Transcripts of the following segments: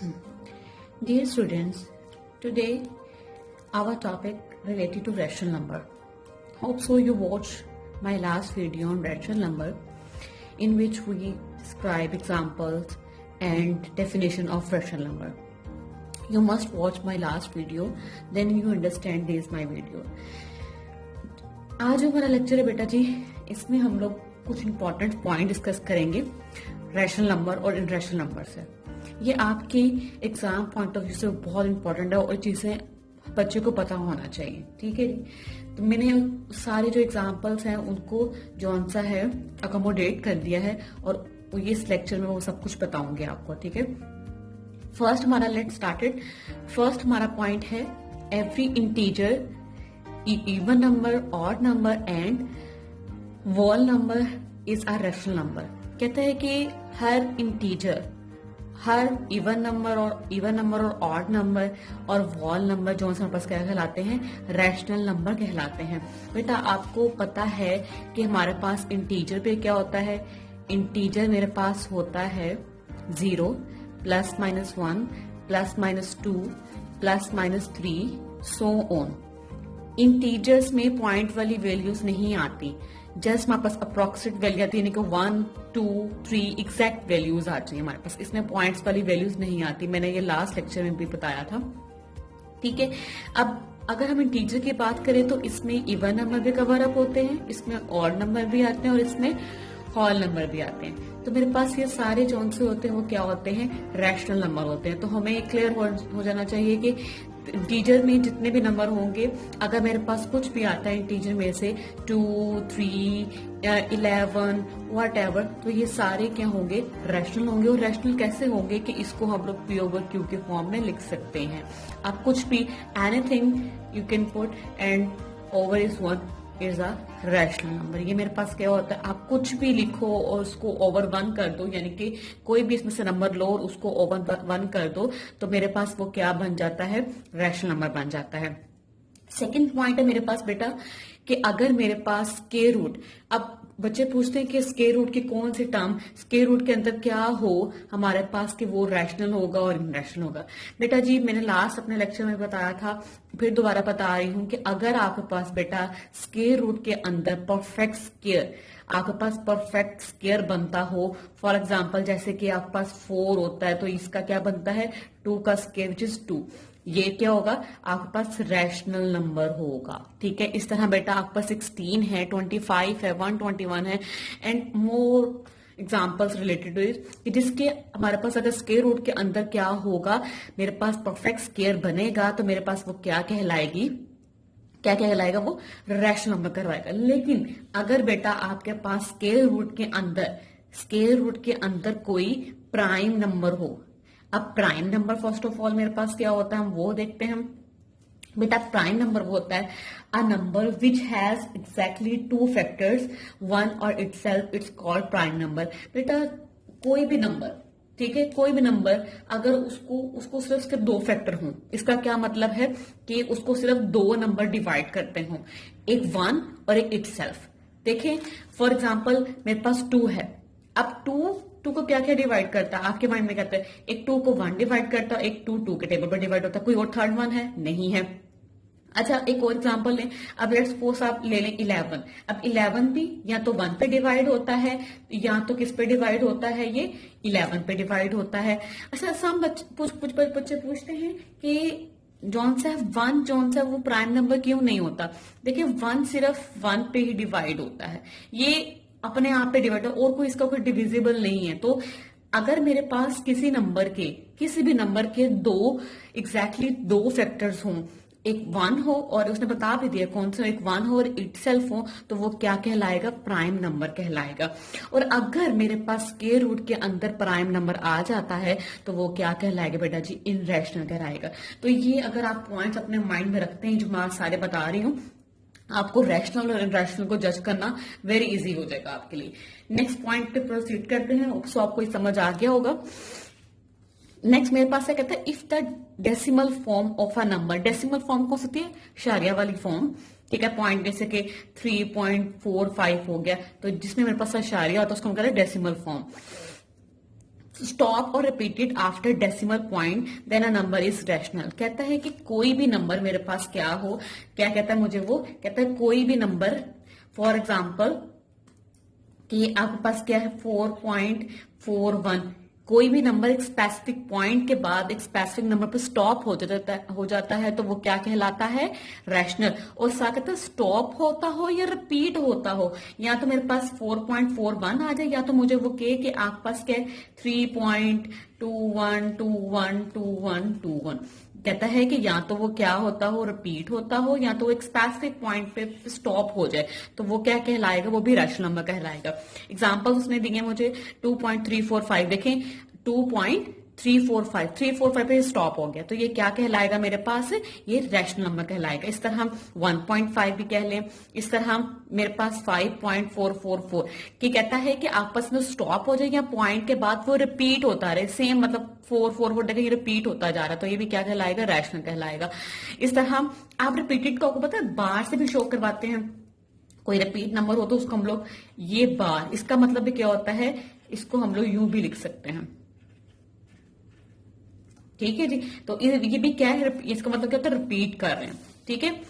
Dear students, today our topic related to rational number. Hope so you watched my last video on rational number in which we describe examples and definition of rational number. You must watch my last video, then you understand this my video. आज जो हमारा lecture है बेटा जी, इसमें हम लोग कुछ important point discuss करेंगे रैशनल नंबर और इनरैशनल नंबर से। ये आपकी एग्जाम पॉइंट ऑफ व्यू से बहुत इंपॉर्टेंट है और चीजें बच्चे को पता होना चाहिए, ठीक है जी। तो मैंने सारे जो एग्जाम्पल्स हैं उनको जौन सा है अकोमोडेट कर दिया है और ये इस लेक्चर में वो सब कुछ बताऊंगे आपको, ठीक है। फर्स्ट हमारा लेट स्टार्टेड। फर्स्ट हमारा पॉइंट है every integer even number, odd number and whole number is a rational number। कहते हैं कि हर इंटीजर, हर इवन नंबर और ऑड नंबर और वॉल नंबर जो हमारे पास क्या कहलाते हैं, रैशनल नंबर कहलाते हैं। बेटा आपको पता है कि हमारे पास इंटीजर पे क्या होता है, इंटीजर मेरे पास होता है 0 plus minus 1 plus minus 2 plus minus 3 so on. Integers में पॉइंट वाली वैल्यूज नहीं आती, जस्ट हमारे पास अप्रोक्सीमेट वैल्यू आती है, यानी कि 1 2 3 एग्जैक्ट वैल्यूज आती है हमारे पास। इसमें पॉइंट्स वाली वैल्यूज नहीं आती, मैंने ये लास्ट लेक्चर में भी बताया था, ठीक है। अब अगर हम इंटीजर की बात करें तो इसमें इवन नंबर भी कवर अप होते हैं, इसमें ऑड नंबर भी आते हैं और इसमें होल नंबर भी आते हैं। तो मेरे पास ये सारे जौन से होते हैं वो क्या होते हैं, रैशनल नंबर होते हैं। तो हमें क्लियर हो जाना चाहिए कि इंटीजर में जितने भी नंबर होंगे, अगर मेरे पास कुछ भी आता है इंटीजर में से 2 3 11 वट एवर, तो ये सारे क्या होंगे, रैशनल होंगे। और रैशनल कैसे होंगे कि इसको हम लोग पी ओवर क्यू के फॉर्म में लिख सकते हैं। आप कुछ भी anything you can put and over is one is a rational number. ये मेरे पास क्या होता है, आप कुछ भी लिखो और उसको ओवर 1 कर दो, यानी कि कोई भी इसमें से नंबर लो और उसको ओवर 1 कर दो, तो मेरे पास वो क्या बन जाता है, रैशनल नंबर बन जाता है। सेकंड पॉइंट है मेरे पास बेटा कि अगर मेरे पास स्क्वायर रूट, अब बच्चे पूछते हैं कि स्क्वायर रूट की कौन सी टर्म स्क्वायर रूट के अंदर क्या हो हमारे पास कि वो रैशनल होगा और इनरैशनल होगा। बेटा जी मैंने लास्ट अपने लेक्चर में बताया था, फिर दोबारा बता रही हूं कि अगर आपके पास बेटा स्क्वायर रूट के अंदर परफेक्ट स्क्वायर, आपके पास परफेक्ट स्क्वायर बनता हो, फॉर एग्जाम्पल जैसे कि आपके पास 4 होता है तो इसका क्या बनता है, 2 का स्क्वायर विच इज 2, ये क्या होगा, आपके पास रैशनल नंबर होगा, ठीक है। इस तरह बेटा आपके पास 16 है, 25 है, 121 है and more examples related to it, कि जिसके हमारे पास अगर स्क्वायर रूट के अंदर क्या होगा, मेरे पास परफेक्ट स्क्वायर बनेगा तो मेरे पास वो क्या कहलाएगी, क्या कहलाएगा, वो रैशनल नंबर करवाएगा। लेकिन अगर बेटा आपके पास स्क्वायर रूट के अंदर कोई प्राइम नंबर हो, अब prime number first of all मेरे पास क्या होता है हम वो देखते हैं। बेटा प्राइम नंबर वो होता है अ number which has exactly 2 factors, 1 और itself, it's called prime number. बेटा कोई भी नंबर, ठीक है, कोई भी नंबर अगर उसको सिर्फ उसके 2 फैक्टर हों, इसका क्या मतलब है कि उसको सिर्फ 2 नंबर डिवाइड करते हों, एक 1 और एक इटसेल्फ। देखें फॉर एग्जाम्पल मेरे पास 2 है, अब 2 को क्या क्या डिवाइड करता है आपके माइंड में, कहते हैं एक 2 को 1 डिवाइड करता है, एक 2 के टेबल पर डिवाइड होता है, कोई और थर्ड वन है, नहीं है। अच्छा एक और एग्जांपल लें, अब लेट्स सपोज आप ले लें 11, अब 11 भी या तो 1 पे डिवाइड होता है या तो किस पे डिवाइड होता है, ये 11 पे डिवाइड होता है। अच्छा सब बच्चे पूछते हैं कि जॉन सा वो प्राइम नंबर क्यों नहीं होता। देखिए 1 सिर्फ 1 पे ही डिवाइड होता है, ये अपने आप पे डिवाइड है और कोई इसका कोई डिविजिबल नहीं है। तो अगर मेरे पास किसी भी नंबर के 2 फैक्टर्स हों, एक 1 हो और उसने बता भी दिया कौन सा, एक 1 हो और इटसेल्फ हो, तो वो क्या कहलाएगा, प्राइम नंबर कहलाएगा। और अगर मेरे पास स्क्वायर रूट के अंदर प्राइम नंबर आ जाता है तो वो क्या कहलाएगा बेटा जी, इनरैशनल कहलाएगा। तो ये अगर आप पॉइंट्स अपने माइंड में रखते हैं जो मैं सारे बता रही हूँ, आपको रैशनल और इनरैशनल को जज करना वेरी इजी हो जाएगा आपके लिए। नेक्स्ट पॉइंट पे प्रोसीड करते हैं, सो आपको समझ आ गया होगा। नेक्स्ट मेरे पास क्या कहता है, if the decimal form of a number, decimal form कौन सी होती है, शारिया वाली फॉर्म, ठीक है। पॉइंट जैसे कि 3.45 हो गया, तो जिसमें मेरे पास शारिया होता है उसको हम कहते हैं डेसिमल फॉर्म। स्टॉप और repeated after decimal point then a number is rational. कहता है कि कोई भी नंबर मेरे पास क्या हो, क्या कहता है मुझे, वो कहता है कोई भी नंबर, फॉर एग्जाम्पल कि आपके पास क्या है 4.41, कोई भी नंबर एक स्पेसिफिक पॉइंट के बाद एक स्पेसिफिक नंबर पर स्टॉप हो जाता है तो वो क्या कहलाता है, रैशनल। और साथ कहता है स्टॉप होता हो या रिपीट होता हो, या तो मेरे पास 4.41 आ जाए, या तो मुझे वो कहे कि आपके पास क्या है 3.21212121। कहता है कि या तो वो क्या होता हो, रिपीट होता हो, या तो वो एक स्पेसिफिक पॉइंट पे स्टॉप हो जाए, तो वो क्या कहलाएगा, वो भी रैशनल नंबर कहलाएगा। एग्जांपल उसने दिए मुझे 2.345, देखें 2.345, 345 पे स्टॉप हो गया, तो ये क्या कहलाएगा मेरे पास, ये रैशनल नंबर कहलाएगा। इस तरह हम 1.5 भी कह लें, इस तरह हम मेरे पास 5.444 कि कहता है कि आपस में स्टॉप हो जाए या पॉइंट के बाद वो रिपीट होता रहे, सेम मतलब 444 देखिए रिपीट होता जा रहा, तो ये भी क्या कहलाएगा, रैशनल कहलाएगा। इस तरह आप रिपीटेड को आपको पता है बार से भी शो करवाते हैं, कोई रिपीट नंबर हो तो उसको हम लोग ये बार, इसका मतलब भी क्या होता है, इसको हम लोग यूं भी लिख सकते हैं, ठीक है जी। तो ये भी क्या है, इसका मतलब क्या होता है, रिपीट कर रहे हैं, ठीक है।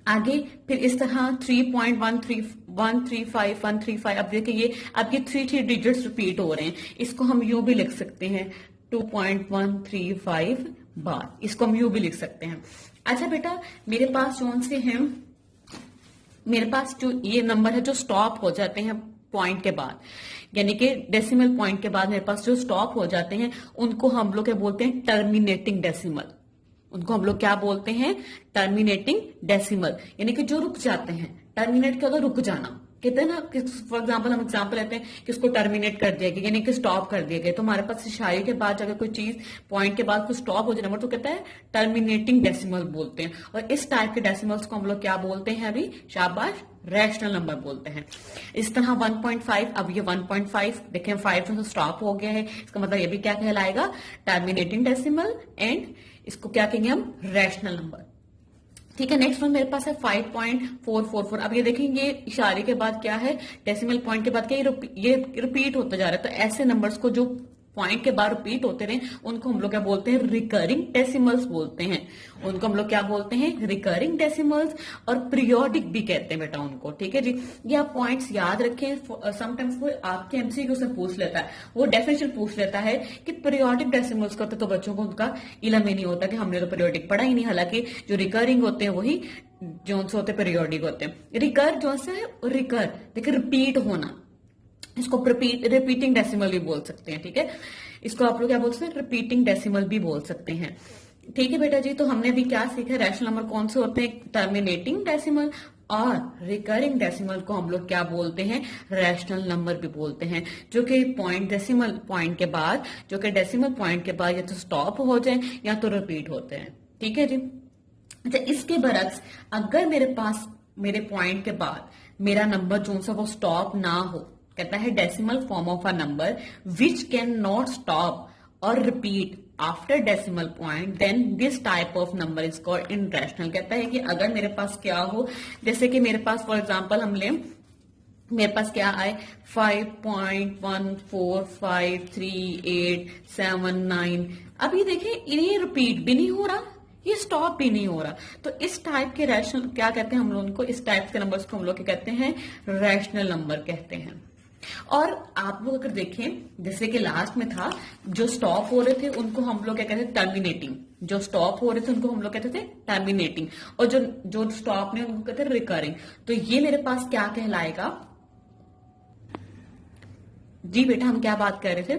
आगे फिर इस तरह 3.135 अब देखिए ये अब ये 3 डिजिट्स रिपीट हो रहे हैं, इसको हम यूं भी लिख सकते हैं 2.135 बार, इसको हम यूं भी लिख सकते हैं। अच्छा बेटा, मेरे पास कौन से हैं, मेरे पास जो ये नंबर है जो स्टॉप हो जाते हैं पॉइंट के बाद, यानी कि डेसिमल पॉइंट के बाद मेरे पास जो स्टॉप हो जाते हैं उनको हम लोग क्या बोलते हैं, टर्मिनेटिंग डेसिमल। उनको हम लोग क्या बोलते हैं, टर्मिनेटिंग डेसिमल, यानी कि जो रुक जाते हैं। टर्मिनेट क्या होता है, रुक जाना। कहते हैं ना, फॉर एग्जाम्पल हम एग्जाम्पल लेते हैं कि इसको टर्मिनेट कर दिया गया, यानी कि स्टॉप कर दिया गया, तो हमारे पास इशारे के बाद अगर कोई चीज पॉइंट के बाद कोई स्टॉप हो जाए नंबर, तो कहता है टर्मिनेटिंग डेसिमल बोलते हैं। और इस टाइप के डेसिमल्स को हम लोग क्या बोलते हैं, अभी शाबाश, रैशनल नंबर बोलते हैं। इस तरह 1.5, अब ये 1.5 देखें 5 में स्टॉप हो गया है, इसका मतलब ये भी क्या कहलाएगा, टर्मिनेटिंग डेसिमल, एंड इसको क्या कहेंगे हम, रैशनल नंबर, ठीक है। नेक्स्ट वन मेरे पास है 5.444। अब ये देखेंगे इशारे के बाद क्या है, डेसिमल पॉइंट के बाद क्या, ये रिपीट होता जा रहा है, तो ऐसे नंबर्स को जो पॉइंट के बाद रिपीट होते रहे उनको हम लोग क्या बोलते हैं, रिकरिंग डेसिमल्स बोलते हैं। उनको हम लोग क्या बोलते हैं, रिकरिंग डेसिमल्स, और पीरियोडिक भी कहते हैं बेटा उनको, ठीक है जी। ये आप पॉइंट्स याद रखें, समटाइम्स वो आपके एमसीक्यू से पूछ लेता है, वो डेफिनेशन पूछ लेता है कि पीरियोडिक डेसिमल्स करते, तो बच्चों को उनका इलम ही नहीं होता कि हमने तो पीरियोडिक पढ़ा ही नहीं, हालांकि जो रिकरिंग होते हैं वही जो से होते पीरियोडिक होते हैं। रिकर जो से रिकर देखिए रिपीट होना, इसको रिपीटिंग डेसिमल भी बोल सकते हैं, ठीक है। इसको आप लोग क्या बोल सकते हैं, रिपीटिंग डेसिमल भी बोल सकते हैं, ठीक है बेटा जी। तो हमने भी क्या सीखा, रैशनल नंबर कौन से होते हैं, टर्मिनेटिंग डेसिमल, और रिकरिंग डेसिमल को हम लोग क्या बोलते हैं, रैशनल नंबर भी बोलते हैं, जो कि पॉइंट डेसिमल पॉइंट के बाद, जो कि डेसिमल पॉइंट के बाद या तो स्टॉप हो जाए या तो रिपीट होते हैं, ठीक है जी। अच्छा, इसके बरक्स अगर मेरे पास मेरे पॉइंट के बाद मेरा नंबर जो सा वो स्टॉप ना हो, कहता है decimal form of a number which can not stop और repeat after decimal point, then this type of number is called irrational. कहता है कि अगर मेरे पास क्या हो, जैसे कि मेरे पास फॉर एग्जांपल हम लें, मेरे पास क्या आए 5.1453879, अब ये देखिए ये रिपीट भी नहीं हो रहा, ये स्टॉप भी नहीं हो रहा, तो इस टाइप के रैशनल क्या कहते हैं हम लोग उनको, इस टाइप के नंबर्स को हम लोग क्या कहते हैं, रैशनल नंबर कहते हैं। और आप लोग अगर देखें, जैसे कि लास्ट में था, जो स्टॉप हो रहे थे उनको हम लोग क्या कहते हैं, टर्मिनेटिंग। जो स्टॉप हो रहे थे उनको हम लोग कहते थे टर्मिनेटिंग, और जो स्टॉप नहीं उनको कहते हैं रिकरिंग। तो ये मेरे पास क्या कहलाएगा जी बेटा, हम क्या बात कर रहे थे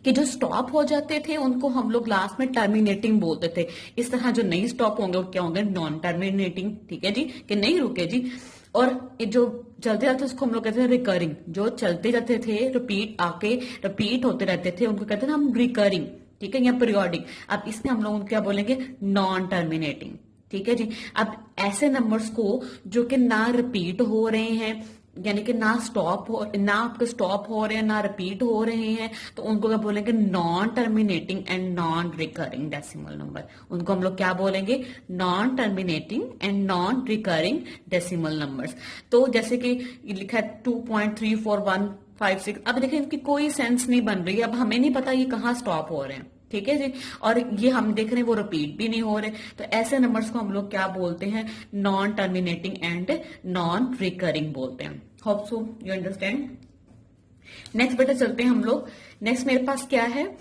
कि जो स्टॉप हो जाते थे उनको हम लोग लास्ट में टर्मिनेटिंग बोलते थे। इस तरह जो नहीं स्टॉप होंगे वो क्या होंगे, नॉन टर्मिनेटिंग, ठीक है जी, कि नहीं रुके जी। और जो चलते जाते उसको हम लोग कहते हैं रिकरिंग, जो चलते जाते थे रिपीट आके रिपीट होते रहते थे उनको कहते हैं हम रिकरिंग, ठीक है, या पीरियोडिक। अब इसमें हम लोग क्या बोलेंगे, नॉन टर्मिनेटिंग, ठीक है जी। अब ऐसे नंबर्स को जो कि ना रिपीट हो रहे हैं, यानी कि ना आपके स्टॉप हो रहे हैं ना रिपीट हो रहे हैं, तो उनको क्या बोलेंगे, non terminating and non recurring decimal number. उनको हम लोग क्या बोलेंगे, non terminating and non recurring decimal numbers. तो जैसे कि लिखा है 2.341 5 6। अब देखिए इनकी कोई सेंस नहीं बन रही, अब हमें नहीं पता ये कहाँ स्टॉप हो रहे हैं, ठीक है जी। और ये हम देख रहे हैं वो रिपीट भी नहीं हो रहे, तो ऐसे नंबर्स को हम लोग क्या बोलते हैं, non terminating and non recurring बोलते हैं। Hope so you understand. Next बेटा चलते हैं हम लोग। नेक्स्ट मेरे पास क्या है,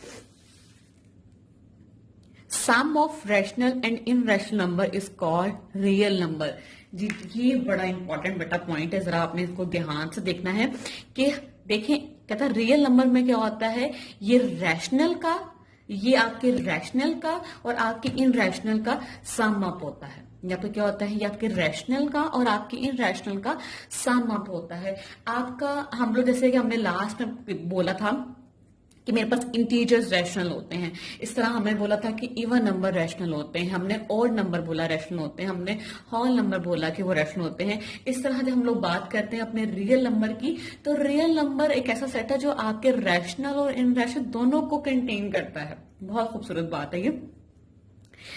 sum of rational and irrational number is called real number. जी ये बड़ा इंपॉर्टेंट बेटा पॉइंट है, जरा आपने इसको ध्यान से देखना है कि देखें कहता है रियल नंबर में क्या होता है, ये रैशनल का, ये आपके रैशनल का और आपके इनरैशनल का सम अप होता है, या तो क्या होता है ये आपके रैशनल का और आपके इनरैशनल का सम अप होता है। आपका हम लोग जैसे कि हमने लास्ट में बोला था कि मेरे पास इंटीजर्स रैशनल होते हैं, इस तरह हमने बोला था कि इवन नंबर रैशनल होते हैं, हमने ऑड नंबर बोला रैशनल होते हैं, हमने होल नंबर बोला कि वो रैशनल होते हैं। इस तरह जब हम लोग बात करते हैं अपने रियल नंबर की, तो रियल नंबर एक ऐसा सेट है जो आपके रैशनल और इनरैशनल दोनों को कंटेन करता है। बहुत खूबसूरत बात है ये।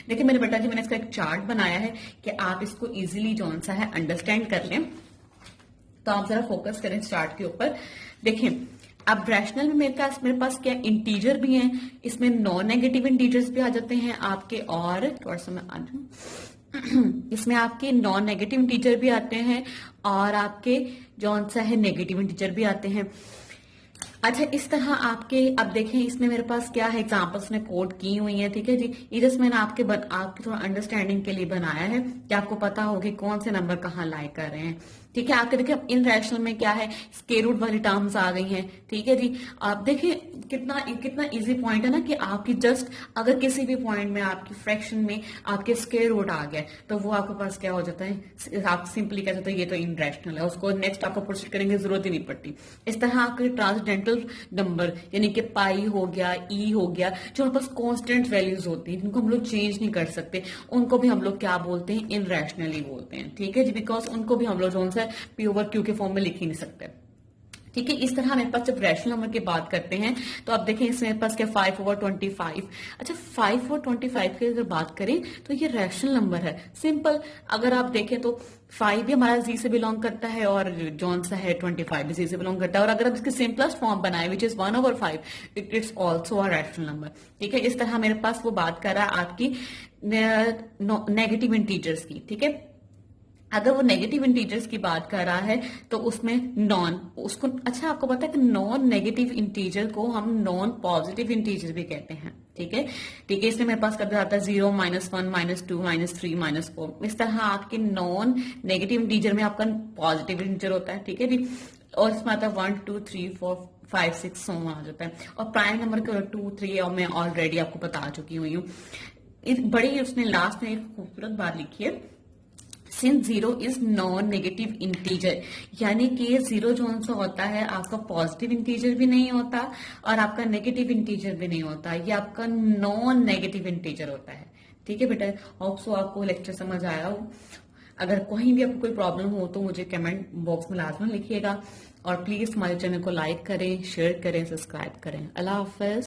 देखिए मेरे बेटा जी मैंने इसका एक चार्ट बनाया है कि आप इसको इजीली जो सा है अंडरस्टैंड कर लें, तो आप जरा फोकस करें इस चार्ट के ऊपर। देखिए अब रैशनल में मेरे पास क्या इंटीजर भी हैं, इसमें नॉन नेगेटिव इंटीजर्स भी आ जाते हैं आपके, और थोड़ा सा मैं इसमें आपके नॉन नेगेटिव इंटीजर भी आते हैं और आपके जौन सा है नेगेटिव इंटीजर भी आते हैं। अच्छा इस तरह आपके अब देखें इसमें मेरे पास क्या है, एग्जांपल्स ने कोड की हुई है, ठीक है जी। ये जस्ट मैंने आपके थोड़ा अंडरस्टैंडिंग के लिए बनाया है कि आपको पता होगी कौन से नंबर कहाँ लाई कर रहे हैं, ठीक है। आपके देखिए इन रैशनल में क्या है, स्क्वायर रूट वाली टर्म्स आ गई हैं, ठीक है जी। आप देखिए कितना कितना इजी पॉइंट है ना कि आपकी जस्ट अगर किसी भी पॉइंट में आपकी फ्रैक्शन में आपके स्क्वायर रूट आ गया तो वो आपके पास क्या हो जाता है, आप सिंपली कह सकते हैं ये तो इन रैशनल है, उसको नेक्स्ट आपको प्रोसीड करेंगे जरूरत ही नहीं पड़ती। इस तरह आपके ट्रांसडेंटल नंबर यानी कि पाई हो गया, ई हो गया, जो हमारे पास कांस्टेंट वैल्यूज होती हैं जिनको हम लोग चेंज नहीं कर सकते, उनको भी हम लोग क्या बोलते हैं, इनरैशनली बोलते हैं, ठीक है जी। बिकॉज उनको भी हम लोग जो है पी ओवर क्यू के फॉर्म में लिख ही नहीं सकते, ठीक है। इस तरह मेरे पास जब रैशनल नंबर की बात करते हैं तो आप देखें इसमें मेरे पास क्या 5/25। अच्छा 5/25 की अगर बात करें तो ये रैशनल नंबर है, सिंपल। अगर आप देखें तो 5 भी हमारा जी से बिलोंग करता है और जौन सा है 25 भी जी से बिलोंग करता है, और अगर आप इसकी सिंपलेस्ट फॉर्म बनाए which is 1/5 it's also a rational number, ठीक है। इस तरह मेरे पास वो बात कर रहा है आपकी नेगेटिव इंटीजर्स की, ठीक है। अगर वो नेगेटिव इंटीजर्स की बात कर रहा है तो उसमें नॉन उसको, अच्छा आपको पता है कि नॉन नेगेटिव इंटीजर को हम नॉन पॉजिटिव इंटीजर भी कहते हैं, ठीक है, ठीक है। इसमें मेरे पास कब आता है 0, -1, -2, -3, -4। इस तरह आपके नॉन नेगेटिव इंटीजर में आपका पॉजिटिव इंटीजर होता है, ठीक है जी। और इसमें आता है 1 2 3 4 5 6 सो आ जाता है, और प्राइम नंबर के 2 3 और मैं ऑलरेडी आपको बता चुकी हुई हूँ। बड़ी उसने लास्ट में एक खूबसूरत बात लिखी है, since 0 is non negative integer, यानी कि ये 0 जो सा होता है आपका पॉजिटिव इंटीजर भी नहीं होता और आपका नेगेटिव इंटीजर भी नहीं होता, ये आपका नॉन नेगेटिव इंटीजर होता है, ठीक है बेटा। होप सो आपको लेक्चर समझ आया हो। अगर कहीं भी आपको कोई प्रॉब्लम हो तो मुझे कमेंट बॉक्स में लाजमी लिखिएगा, और प्लीज हमारे चैनल को लाइक करें, शेयर करें, सब्सक्राइब करें। अल्लाह हाफिज।